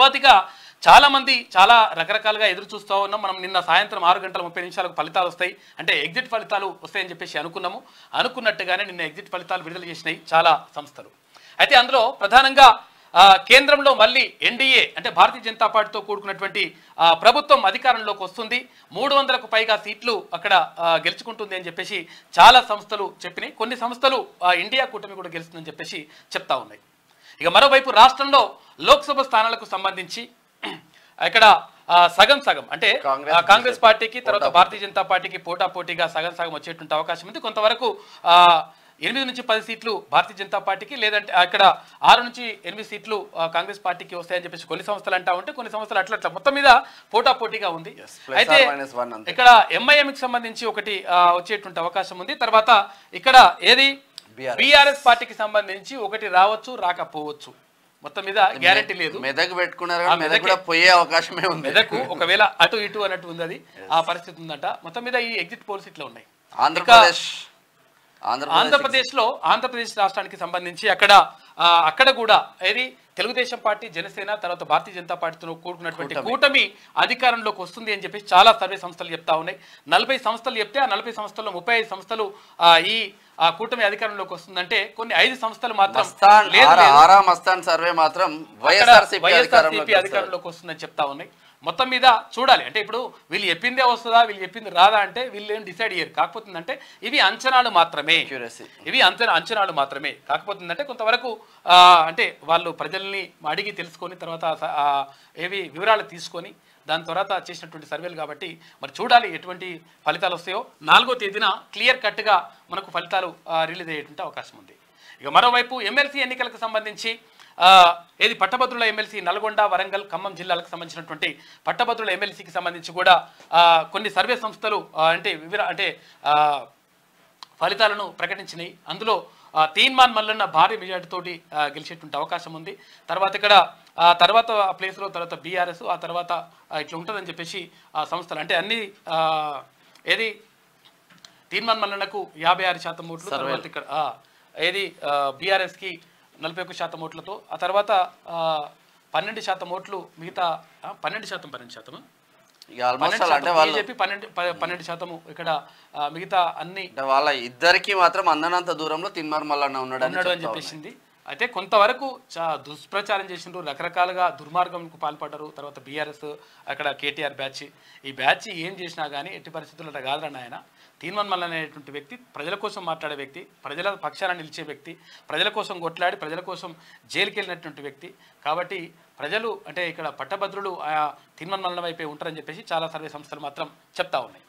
తర్వాతగా చాలా మంది చాలా రకరకాలుగా ఎదురు చూస్తూ ఉన్నాం. మనం నిన్న సాయంత్రం 6:30 ఫలితాలు వస్తాయి, అంటే ఎగ్జిట్ ఫలితాలు వస్తాయని చెప్పేసి అనుకున్నట్టుగానే నిన్న ఎగ్జిట్ ఫలితాలు విడుదల చేసినాయి చాలా సంస్థలు. అయితే అందులో ప్రధానంగా కేంద్రంలో మళ్ళీ ఎన్డీఏ అంటే భారతీయ జనతా పార్టీతో కూడుకున్నటువంటి ప్రభుత్వం అధికారంలోకి వస్తుంది, 300కు పైగా సీట్లు అక్కడ గెలుచుకుంటుంది అని చెప్పేసి చాలా సంస్థలు చెప్పినాయి. కొన్ని సంస్థలు ఇండియా కూటమి కూడా గెలుస్తుందని చెప్పేసి చెప్తా ఉన్నాయి. ఇక మరోవైపు రాష్ట్రంలో లోక్సభ స్థానాలకు సంబంధించి ఇక్కడ సగం అంటే కాంగ్రెస్ పార్టీకి తర్వాత భారతీయ జనతా పార్టీకి పోటాపోటీగా సగం వచ్చేటువంటి అవకాశం ఉంది. కొంతవరకు 8 నుంచి 10 సీట్లు భారతీయ జనతా పార్టీకి, లేదంటే అక్కడ 6 నుంచి 8 సీట్లు కాంగ్రెస్ పార్టీకి వస్తాయని చెప్పేసి కొన్ని సంస్థలు అంటా ఉంటే కొన్ని సంస్థలు అట్లా మొత్తం మీద పోటాపోటీగా ఉంది. అయితే ఇక్కడ ఎంఐఎంకి సంబంధించి ఒకటి వచ్చేటువంటి అవకాశం ఉంది. తర్వాత ఇక్కడ ఏది బీఆర్ఎస్ పార్టీకి సంబంధించి ఒకటి రావచ్చు రాకపోవచ్చు, మొత్తం మీద గ్యారెంటీ లేదు. మెదక్ పెట్టుకున్నారు, పోయే అవకాశమే ఉంది. మెదకు ఒకవేళ అటు ఇటు అన్నట్టు ఉంది, అది ఆ పరిస్థితి ఉందంట. మొత్తం మీద ఈ ఎగ్జిట్ పోల్స్ ఇట్లా ఉన్నాయి. ఆంధ్రప్రదేశ్ రాష్ట్రానికి సంబంధించి అక్కడ కూడా ఏది తెలుగుదేశం పార్టీ, జనసేన తర్వాత భారతీయ జనతా పార్టీతో కూడుకున్నటువంటి కూటమి అధికారంలోకి వస్తుంది అని చెప్పి చాలా సర్వే సంస్థలు చెప్తా ఉన్నాయి. 40 సంస్థలు చెప్తే ఆ 40 సంస్థల్లో 35 సంస్థలు ఈ కూటమి అధికారంలోకి వస్తుందంటే కొన్ని 5 సంస్థలు మాత్రం సర్వే మాత్రం వైఎస్ఆర్సీపీ అధికారంలోకి వస్తుందని చెప్తా ఉన్నాయి. మొత్తం మీద చూడాలి, అంటే ఇప్పుడు వీళ్ళు చెప్పిందే వస్తుందా వీళ్ళు చెప్పింది రాదా అంటే వీళ్ళు ఏం డిసైడ్ అయ్యారు. కాకపోతుందంటే ఇవి అంచనాలు మాత్రమే. కాకపోతుందంటే కొంతవరకు అంటే వాళ్ళు ప్రజల్ని అడిగి తెలుసుకొని తర్వాత ఏవి వివరాలు తీసుకొని దాని తర్వాత చేసినటువంటి సర్వేలు కాబట్టి మరి చూడాలి ఎటువంటి ఫలితాలు వస్తాయో. 4వ తేదీన క్లియర్ కట్గా మనకు ఫలితాలు రిలీజ్ అయ్యేటువంటి అవకాశం ఉంది. ఇక మరోవైపు ఎమ్మెల్సీ ఎన్నికలకు సంబంధించి ఏది పట్టభద్రుల ఎమ్మెల్సీ నల్గొండ, వరంగల్, ఖమ్మం జిల్లాలకు సంబంధించినటువంటి పట్టభద్రుల ఎమ్మెల్సీకి సంబంధించి కూడా కొన్ని సర్వే సంస్థలు అంటే ఫలితాలను ప్రకటించినాయి. అందులో తీన్మాన్ మల్లన్న భారీ మెజార్టీతోటి గెలిచేటువంటి అవకాశం ఉంది. తర్వాత ప్లేస్లో తర్వాత బీఆర్ఎస్, ఆ తర్వాత ఇట్లా ఉంటుందని చెప్పేసి సంస్థలు అంటే అన్ని ఏది తీన్మాన్ మల్లన్నకు 56% ఓట్లు, తర్వాత ఇక్కడ ఏది బీఆర్ఎస్కి 41% ఓట్లతో, ఆ తర్వాత 12% ఓట్లు మిగతా 12% బీజేపీ 12% ఇక్కడ మిగతా అన్ని వాళ్ళ ఇద్దరికి మాత్రం అందనంత దూరంలో తీన్మాన్ మల్లన్న ఉన్నాడు అని చెప్పేసింది. అయితే కొంతవరకు దుష్ప్రచారం చేసిండ్రు, రకరకాలుగా దుర్మార్గంకు పాల్పడ్డారు. తర్వాత బీఆర్ఎస్ అక్కడ కేటీఆర్ ఈ బ్యాచ్ ఏం చేసినా కానీ ఎట్టి పరిస్థితుల్లో అట్లా కాదన్న ఆయన తీన్మాన్ మల్లన్న అనేటువంటి వ్యక్తి ప్రజల కోసం మాట్లాడే వ్యక్తి, ప్రజల పక్షాన నిలిచే వ్యక్తి, ప్రజల కోసం కొట్లాడి ప్రజల కోసం జైలుకి వెళ్ళినటువంటి వ్యక్తి. కాబట్టి ప్రజలు అంటే ఇక్కడ పట్టభద్రులు తీన్మాన్ మల్లన్న వైపే ఉంటారని చెప్పేసి చాలా సర్వే సంస్థలు మాత్రం చెప్తా ఉన్నాయి.